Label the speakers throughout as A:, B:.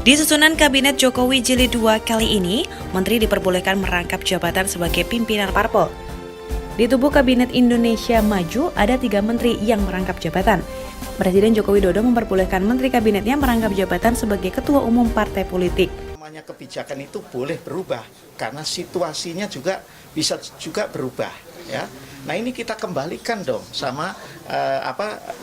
A: Di susunan Kabinet Jokowi Jilid 2 kali ini, Menteri diperbolehkan merangkap jabatan sebagai pimpinan parpol. Di tubuh Kabinet Indonesia Maju, ada 3 menteri yang merangkap jabatan. Presiden Joko Widodo memperbolehkan menteri kabinetnya merangkap jabatan sebagai ketua umum partai politik.
B: Namanya kebijakan itu boleh berubah, karena situasinya juga bisa juga berubah. Ya, nah ini kita kembalikan dong sama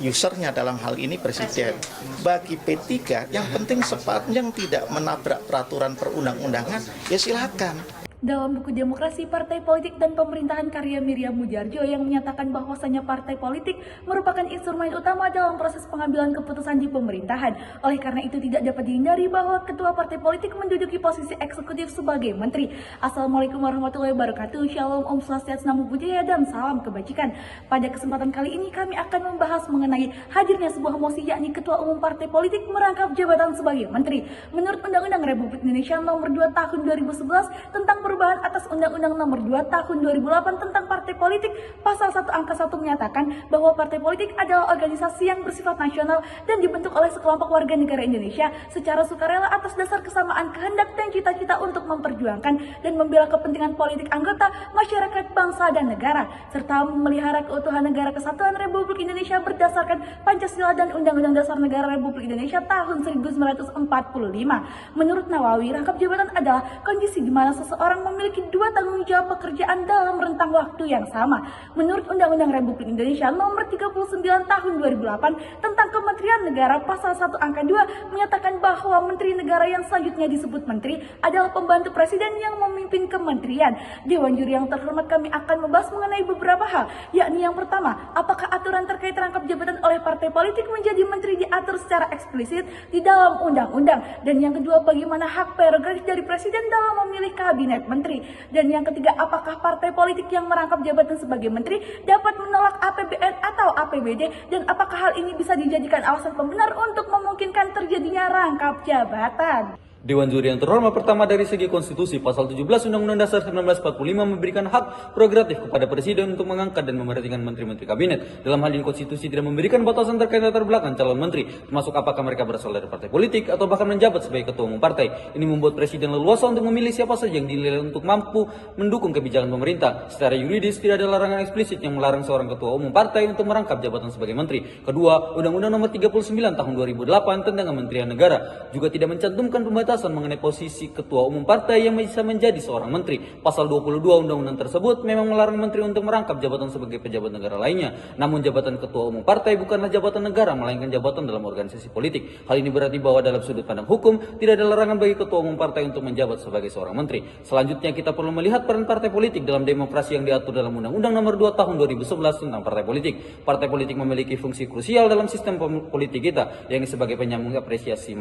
B: usernya dalam hal ini presiden. Bagi P3 yang penting sepanjang tidak menabrak peraturan perundang-undangan, ya silakan.
C: Dalam buku Demokrasi Partai Politik dan Pemerintahan karya Miriam Mudjarjo yang menyatakan bahwasanya partai politik merupakan instrumen utama dalam proses pengambilan keputusan di pemerintahan. Oleh karena itu tidak dapat dihindari bahwa ketua partai politik menduduki posisi eksekutif sebagai menteri. Assalamualaikum warahmatullahi wabarakatuh. Shalom, Om Swastiastu, Namo Buddhaya, dan salam kebajikan. Pada kesempatan kali ini kami akan membahas mengenai hadirnya sebuah mosi yakni ketua umum partai politik merangkap jabatan sebagai menteri. Menurut Undang-Undang Republik Indonesia Nomor 2 Tahun 2011 tentang perubahan atas Undang-Undang Nomor 2 Tahun 2008 tentang Partai Politik, Pasal 1 Angka 1 menyatakan bahwa partai politik adalah organisasi yang bersifat nasional dan dibentuk oleh sekelompok warga negara Indonesia secara sukarela atas dasar kesamaan kehendak dan cita-cita untuk memperjuangkan dan membela kepentingan politik anggota, masyarakat, bangsa, dan negara, serta memelihara keutuhan negara kesatuan Republik Indonesia berdasarkan Pancasila dan Undang-Undang Dasar Negara Republik Indonesia tahun 1945. Menurut Nawawi, rangkap jabatan adalah kondisi di mana seseorang memiliki 2 tanggung jawab pekerjaan dalam rentang waktu yang sama. Menurut Undang-Undang Republik Indonesia Nomor 39 Tahun 2008 tentang Kementerian Negara, Pasal 1 Angka 2 menyatakan bahwa Menteri Negara yang selanjutnya disebut Menteri adalah pembantu Presiden yang memimpin kementerian. Dewan Juri yang terhormat, kami akan membahas mengenai beberapa hal, yakni yang pertama, apakah aturan terkait rangkap jabatan oleh partai politik menjadi menteri diatur secara eksplisit di dalam undang-undang, dan yang kedua, bagaimana hak prerogatif dari Presiden dalam memilih kabinet menteri, dan yang ketiga, apakah partai politik yang merangkap jabatan sebagai menteri dapat menolak APBN atau APBD, dan apakah hal ini bisa dijadikan alasan pembenar untuk memungkinkan terjadinya rangkap jabatan.
D: Dewan Juri yang terhormat, pertama dari segi konstitusi, pasal 17 Undang-Undang Dasar 1945 memberikan hak prerogatif kepada Presiden untuk mengangkat dan memberhentikan menteri-menteri kabinet. Dalam hal ini konstitusi tidak memberikan batasan terkait latar belakang calon menteri, termasuk apakah mereka berasal dari partai politik atau bahkan menjabat sebagai ketua umum partai. Ini membuat Presiden leluasa untuk memilih siapa saja yang dinilai untuk mampu mendukung kebijakan pemerintah. Secara yuridis tidak ada larangan eksplisit yang melarang seorang ketua umum partai untuk merangkap jabatan sebagai menteri. Kedua, Undang-Undang Nomor 39 Tahun 2008 tentang Kementerian Negara juga tidak mencantumkan pembatasan mengenai posisi ketua umum partai yang bisa menjadi seorang menteri. Pasal 22 undang-undang tersebut memang melarang menteri untuk merangkap jabatan sebagai pejabat negara lainnya. Namun jabatan ketua umum partai bukanlah jabatan negara, melainkan jabatan dalam organisasi politik. Hal ini berarti bahwa dalam sudut pandang hukum tidak ada larangan bagi ketua umum partai untuk menjabat sebagai seorang menteri. Selanjutnya kita perlu melihat peran partai politik dalam demokrasi yang diatur dalam Undang-Undang Nomor 2 Tahun 2011 tentang partai politik. Partai politik memiliki fungsi krusial dalam sistem politik kita, yakni sebagai penyambung apresiasi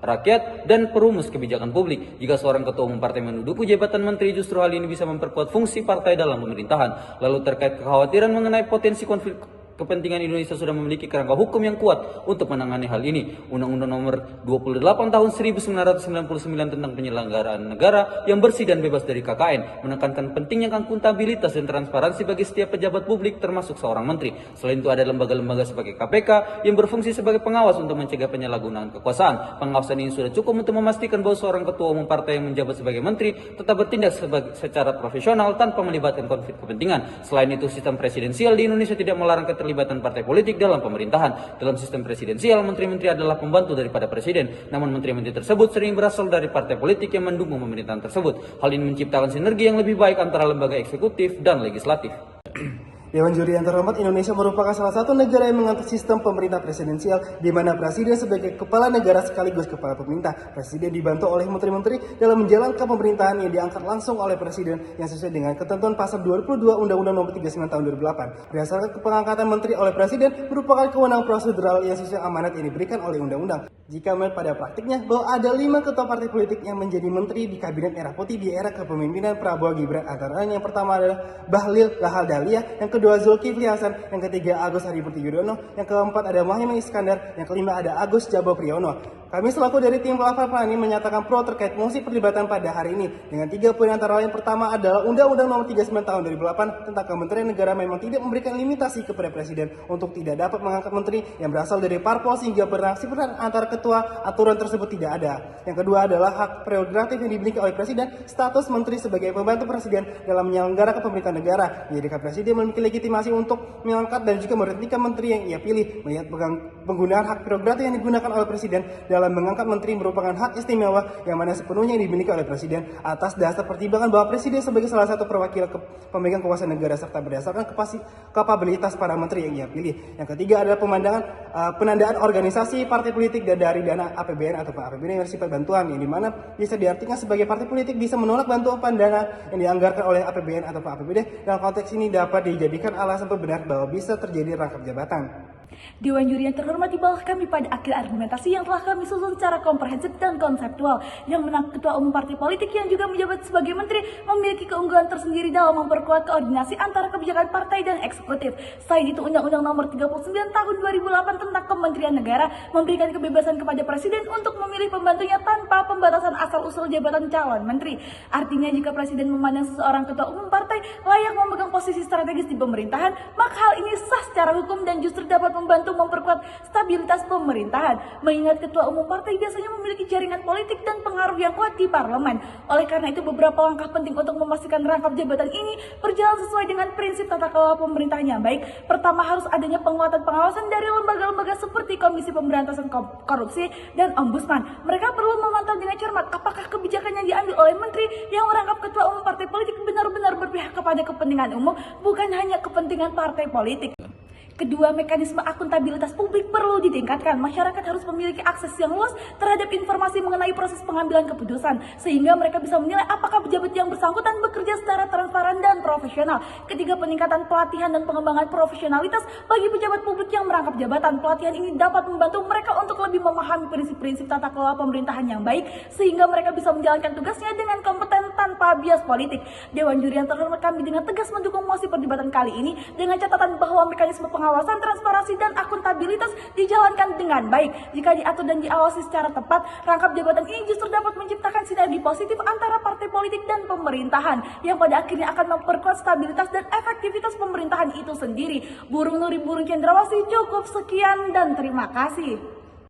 D: rakyat dan perumus kebijakan publik. Jika seorang ketua umum partai menduduki jabatan menteri, justru hal ini bisa memperkuat fungsi partai dalam pemerintahan. Lalu terkait kekhawatiran mengenai potensi konflik kepentingan, Indonesia sudah memiliki kerangka hukum yang kuat untuk menangani hal ini. Undang-Undang Nomor 28 Tahun 1999 tentang penyelenggaraan negara yang bersih dan bebas dari KKN menekankan pentingnya akuntabilitas dan transparansi bagi setiap pejabat publik termasuk seorang menteri. Selain itu ada lembaga-lembaga sebagai KPK yang berfungsi sebagai pengawas untuk mencegah penyalahgunaan kekuasaan. Pengawasan ini sudah cukup untuk memastikan bahwa seorang ketua umum partai yang menjabat sebagai menteri tetap bertindak secara profesional tanpa melibatkan konflik kepentingan. Selain itu, sistem presidensial di Indonesia tidak melarang keterlibatan partai politik dalam pemerintahan. Dalam sistem presidensial, menteri-menteri adalah pembantu daripada presiden. Namun menteri-menteri tersebut sering berasal dari partai politik yang mendukung pemerintahan tersebut. Hal ini menciptakan sinergi yang lebih baik antara lembaga eksekutif dan legislatif.
E: Dewan Juri yang terhormat, Indonesia merupakan salah satu negara yang menganut sistem pemerintah presidensial, di mana presiden sebagai kepala negara sekaligus kepala pemerintah. Presiden dibantu oleh menteri-menteri dalam menjalankan pemerintahan yang diangkat langsung oleh presiden yang sesuai dengan ketentuan pasal 22 Undang-Undang Nomor 39 Tahun 2008. Berdasarkan pengangkatan menteri oleh presiden merupakan kewenangan prosedural yang sesuai amanat yang diberikan oleh undang-undang. Jika melihat pada praktiknya bahwa ada 5 ketua partai politik yang menjadi menteri di kabinet merah putih di era kepemimpinan Prabowo Gibran, antara lain yang pertama adalah Bahlil Lahadalia, yang kedua kedua Zulkifli Hasan, yang ketiga Agus Harimurti Yudhoyono, yang keempat ada Muhaimin Iskandar, yang kelima ada Agus Jabo Priyono. Kami selaku dari tim pelapor ini menyatakan pro terkait mosi perdebatan pada hari ini dengan 3 poin, antara lain pertama adalah Undang-Undang Nomor 39 Tahun 2008 tentang Kementerian Negara memang tidak memberikan limitasi kepada Presiden untuk tidak dapat mengangkat menteri yang berasal dari parpol sehingga bersifat antar ketua. Aturan tersebut tidak ada. Yang kedua adalah hak prerogatif yang dimiliki oleh Presiden, status menteri sebagai pembantu Presiden dalam menyelenggarakan pemerintahan negara, menjadikan Presiden memiliki legitimasi untuk mengangkat dan juga memberhentikan menteri yang ia pilih. Melihat penggunaan hak prerogatif yang digunakan oleh Presiden dalam mengangkat menteri merupakan hak istimewa yang mana sepenuhnya dimiliki oleh Presiden atas dasar pertimbangan bahwa Presiden sebagai salah satu perwakilan pemegang kekuasaan negara serta berdasarkan kapabilitas para menteri yang ia pilih. Yang ketiga adalah penandaan organisasi partai politik dan dari dana APBN atau APBN yang bersifat bantuan, yang dimana bisa diartikan sebagai partai politik bisa menolak bantuan dana yang dianggarkan oleh APBN atau APBD. Dalam konteks ini dapat dijadikan alasan pembenar bahwa bisa terjadi rangkap jabatan.
C: Dewan Juri yang terhormat, di bawah kami pada akhir argumentasi yang telah kami susun secara komprehensif dan konseptual. Yang menang ketua umum partai politik yang juga menjabat sebagai menteri memiliki keunggulan tersendiri dalam memperkuat koordinasi antara kebijakan partai dan eksekutif. Selain itu, Undang-Undang Nomor 39 Tahun 2008 tentang Kementerian Negara memberikan kebebasan kepada Presiden untuk memilih pembantunya tanpa pembatasan asal-usul jabatan calon menteri. Artinya, jika Presiden memandang seseorang ketua umum partai layak memegang posisi strategis di pemerintahan, maka hal ini sah secara hukum dan justru dapat membantu memperkuat stabilitas pemerintahan. Mengingat ketua umum partai biasanya memiliki jaringan politik dan pengaruh yang kuat di parlemen. Oleh karena itu, beberapa langkah penting untuk memastikan rangkap jabatan ini berjalan sesuai dengan prinsip tata kelola pemerintahan yang baik. Pertama, harus adanya penguatan pengawasan dari lembaga-lembaga seperti Komisi Pemberantasan Korupsi dan Ombudsman. Mereka perlu memantau dengan cermat apakah kebijakan yang diambil oleh menteri yang merangkap ketua umum partai politik benar-benar berpihak kepada kepentingan umum, bukan hanya kepentingan partai politik. Kedua, mekanisme akuntabilitas publik perlu ditingkatkan. Masyarakat harus memiliki akses yang luas terhadap informasi mengenai proses pengambilan keputusan, sehingga mereka bisa menilai apakah pejabat yang bersangkutan bekerja secara transparan dan profesional. Ketiga, peningkatan pelatihan dan pengembangan profesionalitas bagi pejabat publik yang merangkap jabatan. Pelatihan ini dapat membantu mereka untuk lebih memahami prinsip-prinsip tata kelola pemerintahan yang baik, sehingga mereka bisa menjalankan tugasnya dengan kompeten tanpa bias politik. Dewan Juri yang terhormat, kami dengan tegas mendukung mosi perdebatan kali ini dengan catatan bahwa mekanisme pengawasan, transparansi, dan akuntabilitas dijalankan dengan baik. Jika diatur dan diawasi secara tepat, rangkap jabatan ini justru dapat menciptakan sinergi positif antara partai politik dan pemerintahan, yang pada akhirnya akan memperkuat stabilitas dan efektivitas pemerintahan itu sendiri. Burung Nuri, burung cendrawasih, cukup sekian dan terima kasih.